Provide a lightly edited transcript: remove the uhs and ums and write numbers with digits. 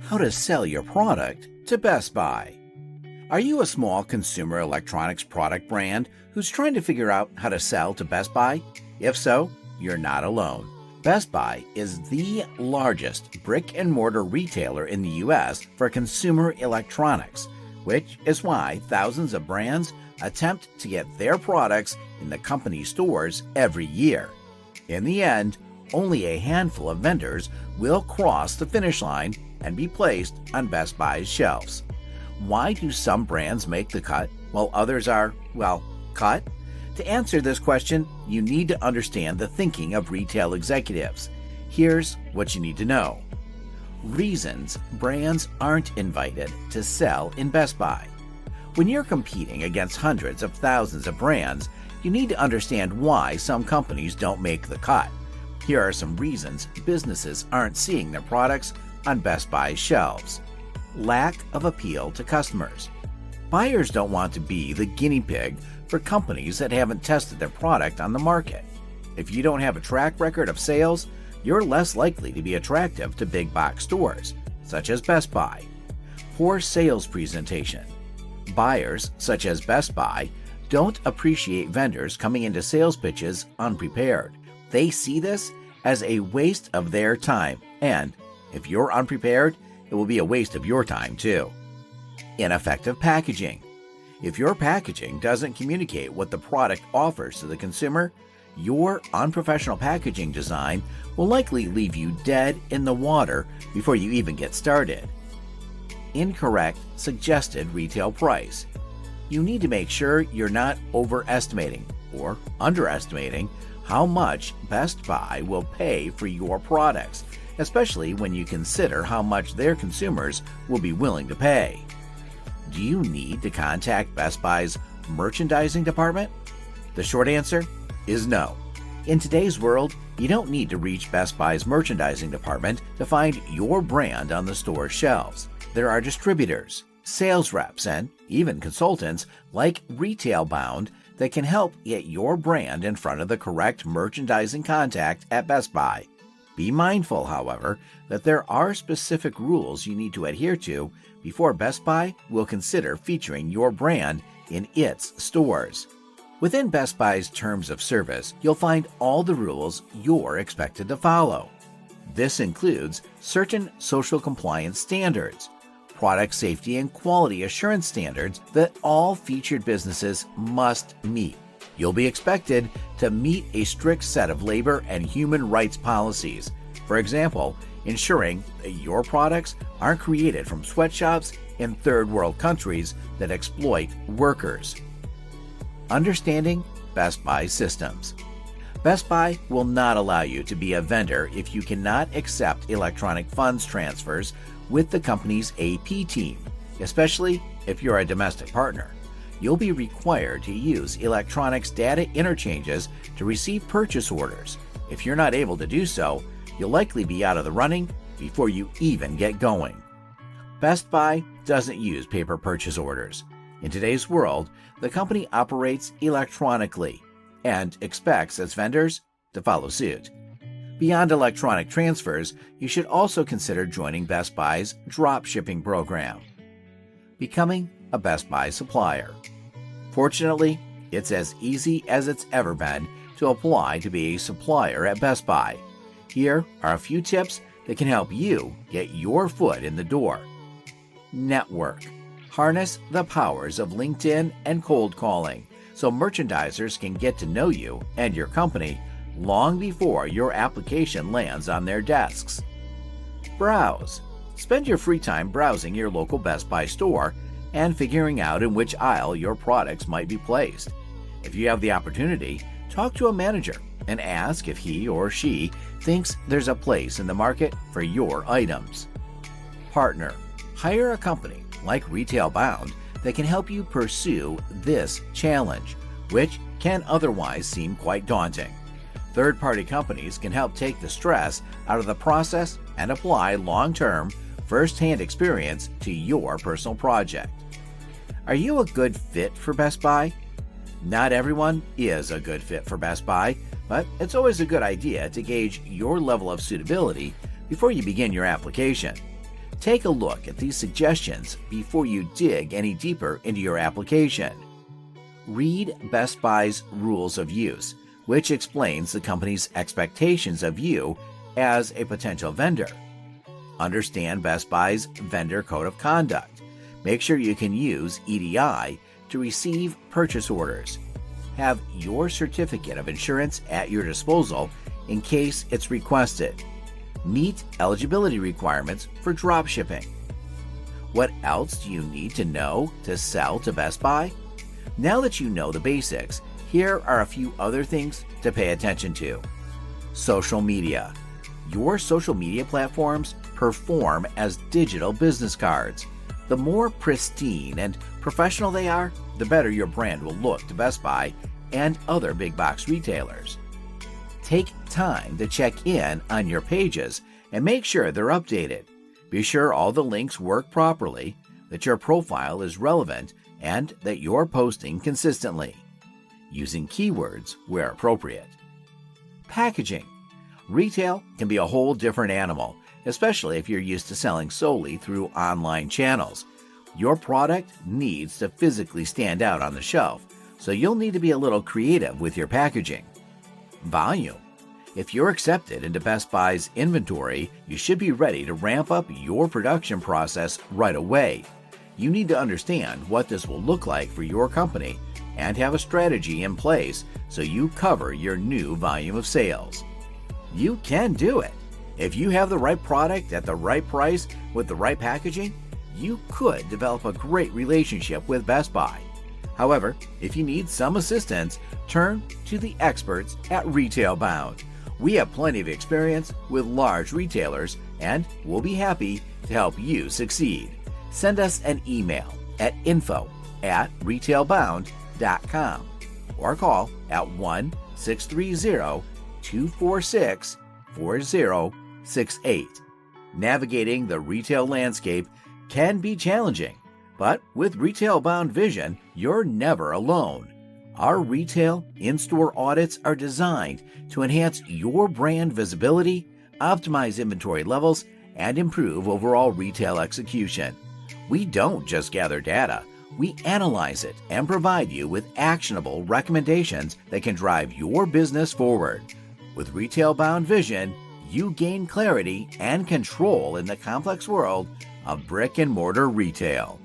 How to sell your product to Best Buy. Are you a small consumer electronics product brand who's trying to figure out how to sell to Best Buy? If so, you're not alone. Best Buy is the largest brick-and-mortar retailer in the U.S. for consumer electronics, which is why thousands of brands attempt to get their products in the company's stores every year. In the end, only a handful of vendors will cross the finish line and be placed on Best Buy's shelves. Why do some brands make the cut while others are, cut? To answer this question, you need to understand the thinking of retail executives. Here's what you need to know. Reasons brands aren't invited to sell in Best Buy. When you're competing against hundreds of thousands of brands, you need to understand why some companies don't make the cut. Here are some reasons businesses aren't seeing their products on Best Buy's shelves. Lack of appeal to customers. Buyers don't want to be the guinea pig for companies that haven't tested their product on the market. If you don't have a track record of sales, you're less likely to be attractive to big box stores, such as Best Buy. Poor sales presentation. Buyers, such as Best Buy, don't appreciate vendors coming into sales pitches unprepared. They see this as a waste of their time, and if you're unprepared, it will be a waste of your time too. Ineffective packaging. If your packaging doesn't communicate what the product offers to the consumer, your unprofessional packaging design will likely leave you dead in the water before you even get started. Incorrect suggested retail price. You need to make sure you're not overestimating or underestimating how much Best Buy will pay for your products, especially when you consider how much their consumers will be willing to pay. Do you need to contact Best Buy's merchandising department? The short answer is no. In today's world, you don't need to reach Best Buy's merchandising department to find your brand on the store shelves. There are distributors, sales reps, and even consultants like RetailBound that can help get your brand in front of the correct merchandising contact at Best Buy. Be mindful, however, that there are specific rules you need to adhere to before Best Buy will consider featuring your brand in its stores. Within Best Buy's terms of service, you'll find all the rules you're expected to follow. This includes certain social compliance standards, product safety and quality assurance standards that all featured businesses must meet. You'll be expected to meet a strict set of labor and human rights policies. For example, ensuring that your products aren't created from sweatshops in third world countries that exploit workers. Understanding Best Buy systems. Best Buy will not allow you to be a vendor if you cannot accept electronic funds transfers with the company's AP team, especially if you're a domestic partner. You'll be required to use electronics data interchanges to receive purchase orders. If you're not able to do so, you'll likely be out of the running before you even get going. Best Buy doesn't use paper purchase orders. In today's world, the company operates electronically and expects its vendors to follow suit. Beyond electronic transfers, you should also consider joining Best Buy's drop shipping program. Becoming a Best Buy supplier. Fortunately, it's as easy as it's ever been to apply to be a supplier at Best Buy. Here are a few tips that can help you get your foot in the door. Network. Harness the powers of LinkedIn and cold calling so merchandisers can get to know you and your company long before your application lands on their desks. Browse. Spend your free time browsing your local Best Buy store and figuring out in which aisle your products might be placed. If you have the opportunity, talk to a manager and ask if he or she thinks there's a place in the market for your items. Partner. Hire a company like RetailBound that can help you pursue this challenge, which can otherwise seem quite daunting. Third-party companies can help take the stress out of the process and apply long-term, first-hand experience to your personal project. Are you a good fit for Best Buy? Not everyone is a good fit for Best Buy, but it's always a good idea to gauge your level of suitability before you begin your application. Take a look at these suggestions before you dig any deeper into your application. Read Best Buy's Rules of Use, which explains the company's expectations of you as a potential vendor. Understand Best Buy's Vendor Code of Conduct. Make sure you can use EDI to receive purchase orders. Have your certificate of insurance at your disposal in case it's requested. Meet eligibility requirements for drop shipping. What else do you need to know to sell to Best Buy? Now that you know the basics, here are a few other things to pay attention to. Social media. Your social media platforms perform as digital business cards. The more pristine and professional they are, the better your brand will look to Best Buy and other big box retailers. Take time to check in on your pages and make sure they're updated. Be sure all the links work properly, that your profile is relevant, and that you're posting consistently, using keywords where appropriate. Packaging. Retail can be a whole different animal, especially if you're used to selling solely through online channels. Your product needs to physically stand out on the shelf, so you'll need to be a little creative with your packaging. Volume. If you're accepted into Best Buy's inventory, you should be ready to ramp up your production process right away. You need to understand what this will look like for your company and have a strategy in place so you cover your new volume of sales. You can do it. If you have the right product at the right price with the right packaging, you could develop a great relationship with Best Buy. However, if you need some assistance, turn to the experts at RetailBound. We have plenty of experience with large retailers and we'll be happy to help you succeed. Send us an email at info@retailbound.com or call at 1-630-246-4068. Navigating the retail landscape can be challenging, but with RetailBound Vision, you're never alone. Our retail in-store audits are designed to enhance your brand visibility, optimize inventory levels, and improve overall retail execution. We don't just gather data, we analyze it and provide you with actionable recommendations that can drive your business forward. With RetailBound Vision, you gain clarity and control in the complex world of brick and mortar retail.